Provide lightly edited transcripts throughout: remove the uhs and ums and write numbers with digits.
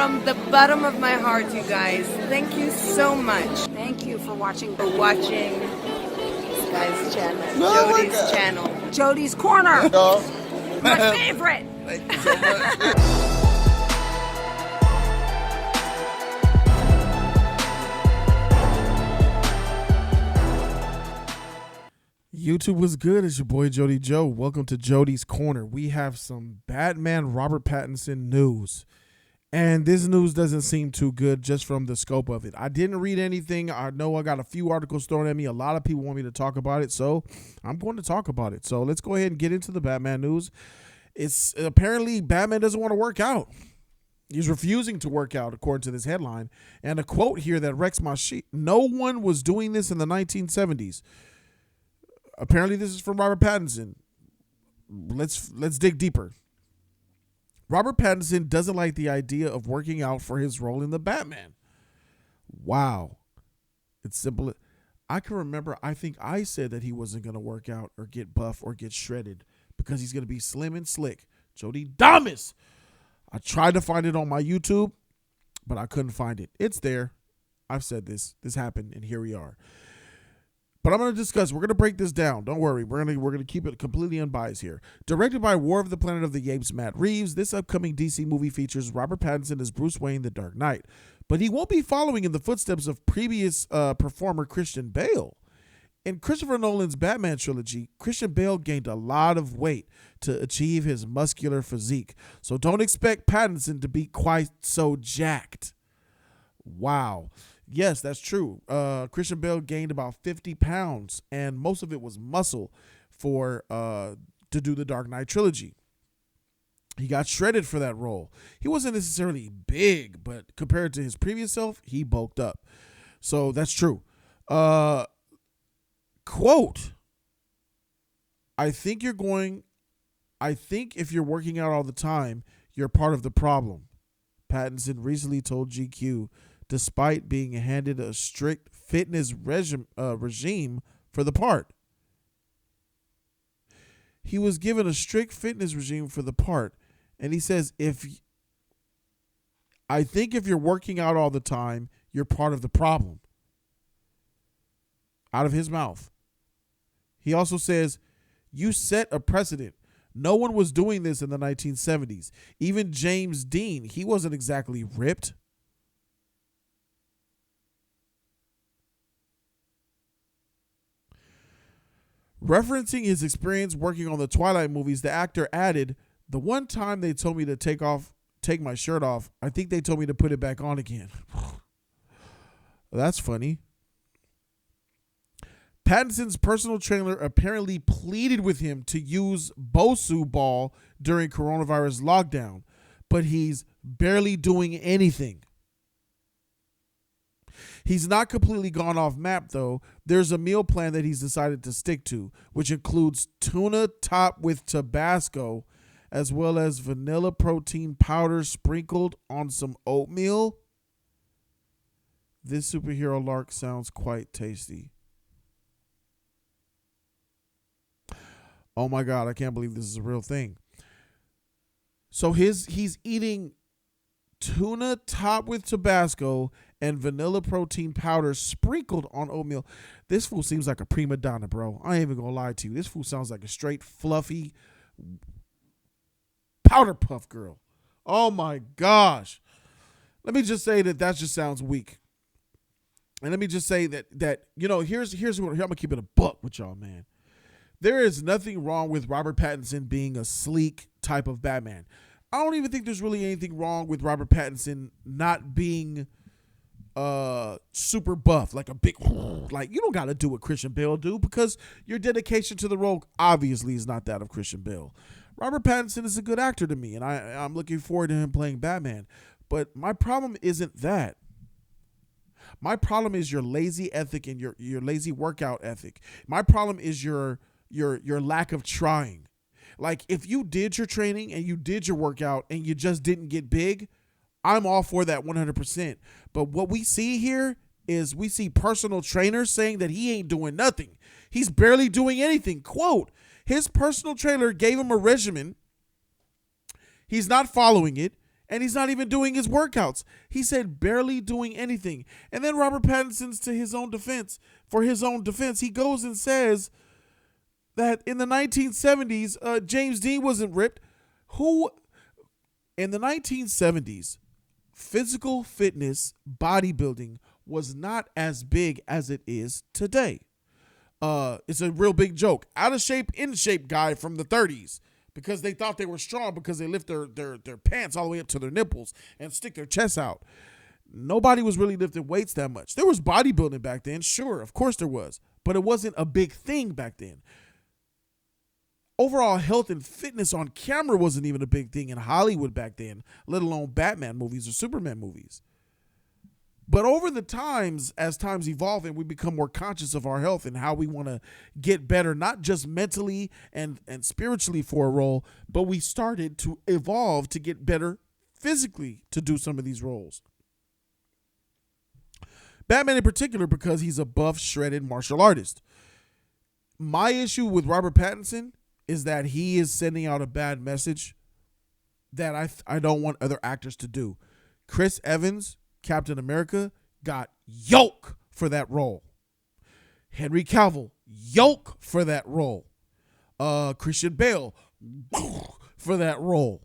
from the bottom of my heart, you guys. Thank you so much. Thank you for watching. This guy's channel, Jody's channel. Jody's Corner. No. My favorite. Thank you so much. YouTube was good. It's your boy Jody Joe. Welcome to Jody's Corner. We have some Batman Robert Pattinson news. And this news doesn't seem too good just from the scope of it. I didn't read anything. I know I got a few articles thrown at me. A lot of people want me to talk about it, so I'm going to talk about it. So let's go ahead and get into the Batman news. It's apparently Batman doesn't want to work out. He's refusing to work out, according to this headline. And a quote here that wrecks my sheet. No one was doing this in the 1970s. Apparently, this is from Robert Pattinson. Let's dig deeper. Robert Pattinson doesn't like the idea of working out for his role in the Batman. Wow. It's simple. I can remember, I think I said that he wasn't going to work out or get buff or get shredded because he's going to be slim and slick. Jody Damas. I tried to find it on my YouTube, but I couldn't find it. It's there. I've said this. This happened, and here we are. But I'm going to discuss. We're going to break this down. Don't worry. We're going to keep it completely unbiased here. Directed by War of the Planet of the Apes, Matt Reeves, this upcoming DC movie features Robert Pattinson as Bruce Wayne, the Dark Knight. But he won't be following in the footsteps of previous performer Christian Bale. In Christopher Nolan's Batman trilogy, Christian Bale gained a lot of weight to achieve his muscular physique. So don't expect Pattinson to be quite so jacked. Wow. Yes, that's true. Christian Bale gained about 50 pounds, and most of it was muscle to do the Dark Knight trilogy. He got shredded for that role. He wasn't necessarily big, but compared to his previous self, he bulked up. So that's true. Quote, I think if you're working out all the time, you're part of the problem. Pattinson recently told GQ, despite being handed a strict fitness regime for the part. He was given a strict fitness regime for the part, and he says, I think if you're working out all the time, you're part of the problem. Out of his mouth. He also says, you set a precedent. No one was doing this in the 1970s. Even James Dean, he wasn't exactly ripped. Referencing his experience working on the Twilight movies, the actor added, the one time they told me to take my shirt off, I think they told me to put it back on again. That's funny. Pattinson's personal trainer apparently pleaded with him to use Bosu ball during coronavirus lockdown, but he's barely doing anything. He's not completely gone off map, though. There's a meal plan that he's decided to stick to, which includes tuna topped with Tabasco, as well as vanilla protein powder sprinkled on some oatmeal. This superhero lark sounds quite tasty. Oh my God, I can't believe this is a real thing. So he's eating tuna topped with Tabasco and vanilla protein powder sprinkled on oatmeal. This fool seems like a prima donna, bro. I ain't even gonna lie to you. This fool sounds like a straight fluffy powder puff girl. Oh my gosh. Let me just say that just sounds weak. And let me just say that here's what I'm gonna keep it a buck with y'all, man. There is nothing wrong with Robert Pattinson being a sleek type of Batman. I don't even think there's really anything wrong with Robert Pattinson not being super buff, like a big, like you don't got to do what Christian Bale do because your dedication to the role obviously is not that of Christian Bale. Robert Pattinson is a good actor to me, and I'm looking forward to him playing Batman. But my problem isn't that. My problem is your lazy ethic and your lazy workout ethic. My problem is your lack of trying. Like if you did your training and you did your workout and you just didn't get big, I'm all for that 100%. But what we see here is we see personal trainers saying that he ain't doing nothing. He's barely doing anything. Quote, his personal trainer gave him a regimen. He's not following it. And he's not even doing his workouts. He said barely doing anything. And then Robert Pattinson's for his own defense, he goes and says that in the 1970s, James Dean wasn't ripped. In the 1970s, physical fitness, bodybuilding was not as big as it is today. It's a real big joke. Out of shape, in shape guy from the 30s. Because they thought they were strong because they lift their pants all the way up to their nipples and stick their chests out. Nobody was really lifting weights that much. There was bodybuilding back then, sure, of course there was, but it wasn't a big thing back then. Overall health and fitness on camera wasn't even a big thing in Hollywood back then, let alone Batman movies or Superman movies. But over the times, as times evolve and we become more conscious of our health and how we want to get better, not just mentally and spiritually for a role, but we started to evolve to get better physically to do some of these roles. Batman in particular, because he's a buff, shredded martial artist. My issue with Robert Pattinson is that he is sending out a bad message that I don't want other actors to do. Chris Evans, Captain America, got yoke for that role. Henry Cavill, yoke for that role. Christian Bale, for that role.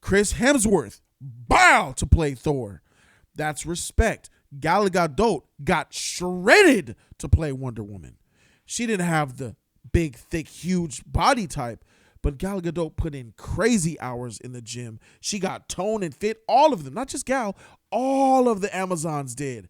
Chris Hemsworth, bow to play Thor. That's respect. Gal Gadot got shredded to play Wonder Woman. She didn't have the big, thick, huge body type, but Gal Gadot put in crazy hours in the gym. She got toned and fit. All of them, not just Gal. All of the Amazons did.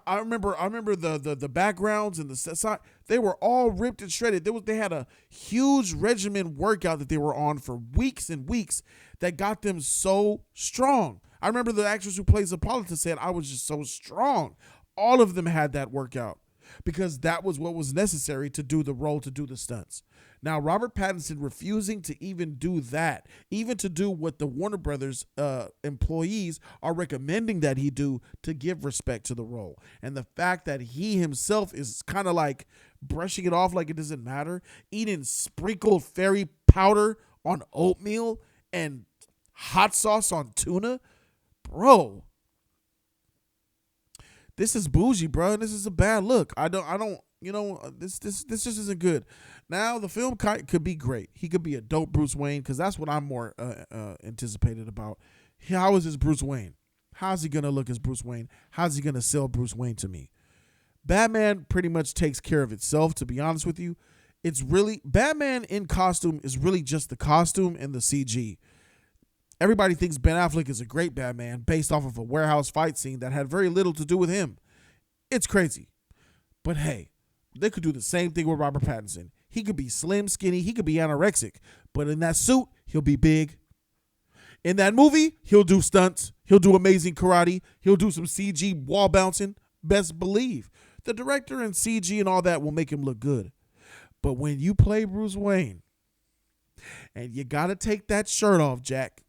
I remember the backgrounds and the side. They were all ripped and shredded. They had a huge regimen workout that they were on for weeks and weeks that got them so strong. I remember the actress who plays Hippolyta said, "I was just so strong." All of them had that workout because that was what was necessary to do the role, to do the stunts. Now, Robert Pattinson refusing to even do that, even to do what the Warner Brothers employees are recommending that he do to give respect to the role. And the fact that he himself is kind of like brushing it off like it doesn't matter, eating sprinkled fairy powder on oatmeal and hot sauce on tuna. Bro, this is bougie, bro. This is a bad look. I don't, this just isn't good. Now, the film could be great. He could be a dope Bruce Wayne, because that's what I'm more anticipated about. How is this Bruce Wayne? How's he going to look as Bruce Wayne? How's he going to sell Bruce Wayne to me? Batman pretty much takes care of itself, to be honest with you. It's really, Batman in costume is really just the costume and the CG. Everybody thinks Ben Affleck is a great Batman based off of a warehouse fight scene that had very little to do with him. It's crazy. But hey, they could do the same thing with Robert Pattinson. He could be slim, skinny. He could be anorexic. But in that suit, he'll be big. In that movie, he'll do stunts. He'll do amazing karate. He'll do some CG wall bouncing. Best believe. The director and CG and all that will make him look good. But when you play Bruce Wayne and you got to take that shirt off, Jack,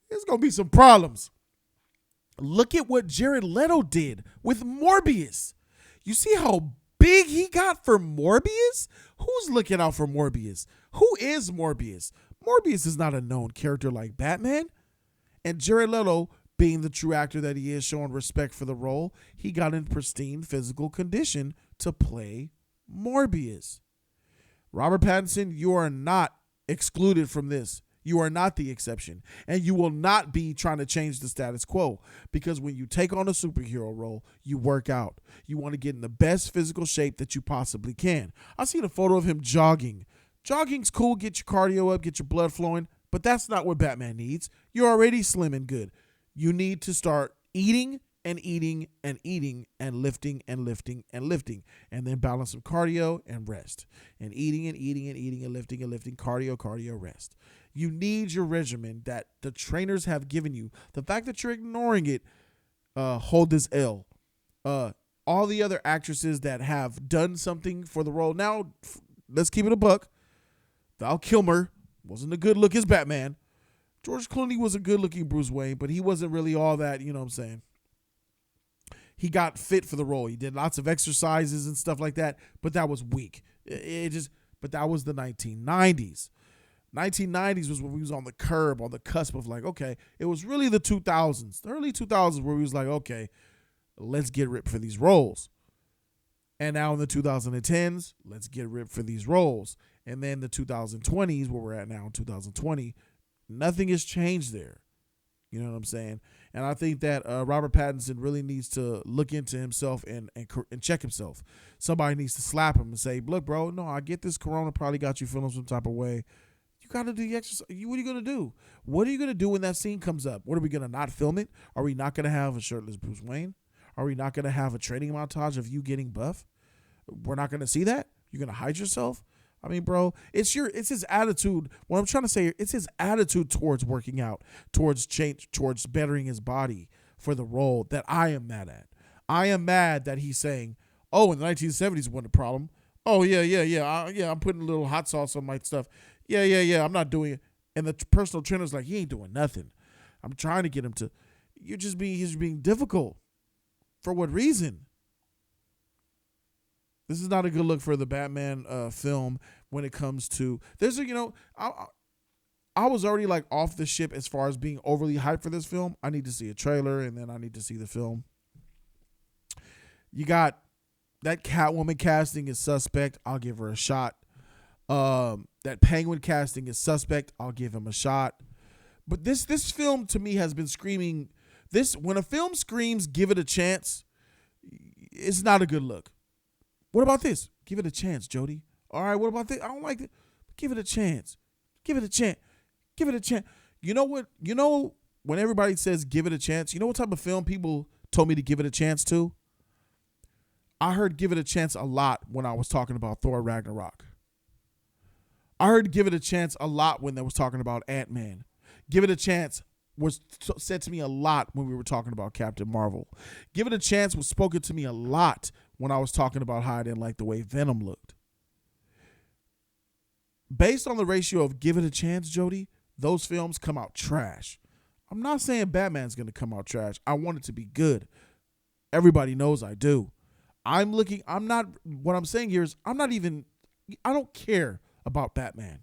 there's going to be some problems. Look at what Jared Leto did with Morbius. You see how big he got for Morbius? Who's looking out for Morbius? Who is Morbius? Morbius is not a known character like Batman. And Jared Leto, being the true actor that he is, showing respect for the role, he got in pristine physical condition to play Morbius. Robert Pattinson, you are not excluded from this. You are not the exception, and you will not be trying to change the status quo, because when you take on a superhero role, you work out. You want to get in the best physical shape that you possibly can. I seen a photo of him jogging. Jogging's cool, get your cardio up, get your blood flowing, but that's not what Batman needs. You're already slim and good. You need to start eating and eating and eating and lifting and lifting and lifting, and then balance some cardio and rest, and eating and eating and eating and lifting, cardio, rest. You need your regimen that the trainers have given you. The fact that you're ignoring it, hold this L. All the other actresses that have done something for the role. Now, let's keep it a buck. Val Kilmer wasn't a good look as Batman. George Clooney was a good looking Bruce Wayne, but he wasn't really all that, you know what I'm saying? He got fit for the role. He did lots of exercises and stuff like that, but that was weak. But that was the 1990s. 1990s was when we was on the curb, on the cusp of like, okay, it was really the 2000s, the early 2000s where we was like, okay, let's get ripped for these roles. And now in the 2010s, let's get ripped for these roles. And then the 2020s, where we're at now in 2020, nothing has changed there. You know what I'm saying? And I think that Robert Pattinson really needs to look into himself and check himself. Somebody needs to slap him and say, look, bro, no, I get this corona probably got you feeling some type of way. You got to do the exercise. What are you going to do? What are you going to do when that scene comes up? What, are we going to not film it? Are we not going to have a shirtless Bruce Wayne? Are we not going to have a training montage of you getting buff? We're not going to see that? You're going to hide yourself? I mean, bro, it's his attitude. What I'm trying to say, it's his attitude towards working out, towards change, towards bettering his body for the role that I am mad at. I am mad that he's saying, oh, in the 1970s wasn't a problem. Oh, yeah, I'm putting a little hot sauce on my stuff. Yeah, I'm not doing it. And the personal trainer's like, he ain't doing nothing. I'm trying to get him to, he's being difficult. For what reason? This is not a good look for the Batman film when it comes to, I was already like off the ship as far as being overly hyped for this film. I need to see a trailer and then I need to see the film. You got that Catwoman casting is suspect. I'll give her a shot. That Penguin casting is suspect. I'll give him a shot. But this film to me has been screaming this. When a film screams, give it a chance, it's not a good look. What about this? Give it a chance, Jody. All right, what about this? I don't like it. Give it a chance. Give it a chance. Give it a chance. You know what? You know, when everybody says give it a chance, you know what type of film people told me to give it a chance to? I heard give it a chance a lot when I was talking about Thor Ragnarok. I heard give it a chance a lot when they was talking about Ant-Man. Give it a chance was said to me a lot when we were talking about Captain Marvel. Give it a chance was spoken to me a lot when I was talking about how I didn't like the way Venom looked. Based on the ratio of give it a chance, Jody, those films come out trash. I'm not saying Batman's going to come out trash. I want it to be good. Everybody knows I do. What I'm saying here is I don't care about Batman.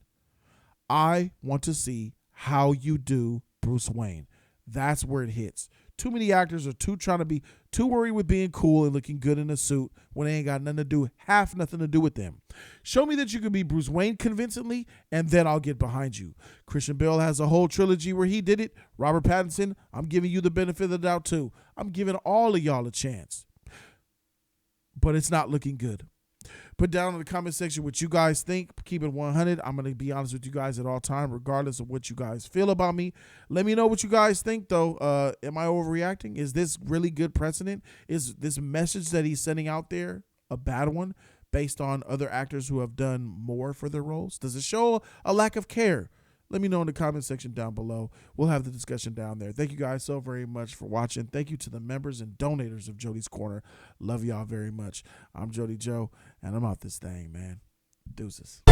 I want to see how you do Bruce Wayne. That's where it hits. Too many actors are trying to be too worried with being cool and looking good in a suit when they ain't got nothing to do with them. Show me that you can be Bruce Wayne convincingly, and then I'll get behind you. Christian Bale has a whole trilogy where he did it. Robert Pattinson, I'm giving you the benefit of the doubt too. I'm giving all of y'all a chance. But it's not looking good. Put down in the comment section what you guys think. Keep it 100. I'm going to be honest with you guys at all time, regardless of what you guys feel about me. Let me know what you guys think, though. Am I overreacting? Is this really good precedent? Is this message that he's sending out there a bad one based on other actors who have done more for their roles? Does it show a lack of care? Let me know in the comment section down below. We'll have the discussion down there. Thank you guys so very much for watching. Thank you to the members and donators of Jody's Corner. Love y'all very much. I'm Jody Joe, and I'm out this thing, man. Deuces.